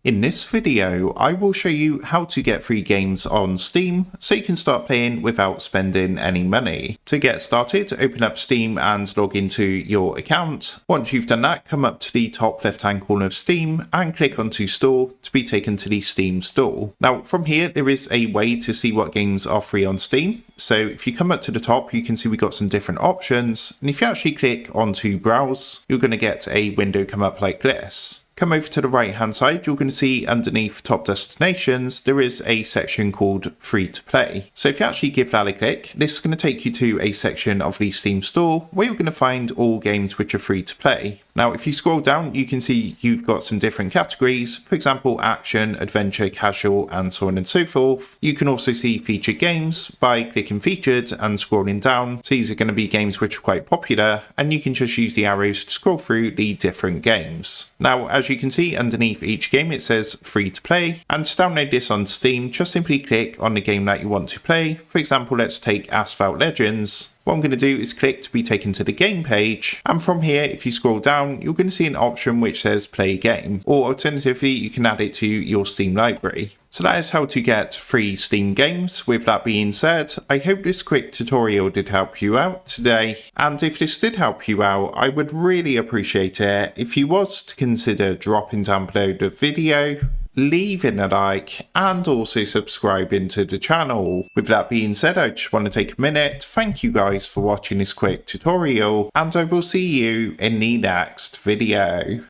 In this video, I will show you how to get free games on Steam so you can start playing without spending any money. To get started, open up Steam and log into your account. Once you've done that, come up to the top left hand corner of Steam and click onto Store to be taken to the Steam store. Now from here, there is a way to see what games are free on Steam. So if you come up to the top, you can see we've got some different options. And if you actually click onto Browse, you're going to get a window come up like this. Come over to the right hand side, you're going to see underneath top destinations, there is a section called free to play. So if you actually give that a click, this is going to take you to a section of the Steam store where you're going to find all games which are free to play. Now, if you scroll down, you can see you've got some different categories, for example, action, adventure, casual, and so on and so forth. You can also see featured games by clicking featured and scrolling down. So these are going to be games which are quite popular, and you can just use the arrows to scroll through the different games. Now, as you can see underneath each game, it says free to play. And to download this on Steam, just simply click on the game that you want to play. For example, let's take Asphalt Legends. What I'm going to do is click to be taken to the game page, and from here, if you scroll down, you're going to see an option which says play game, or alternatively you can add it to your Steam library. So that is how to get free Steam games. With that being said, I hope this quick tutorial did help you out today, and if this did help you out, I would really appreciate it if you was to consider dropping down below the video, leaving a like, and also subscribing to the channel. With that being said, I just want to take a minute, thank you guys for watching this quick tutorial, and I will see you in the next video.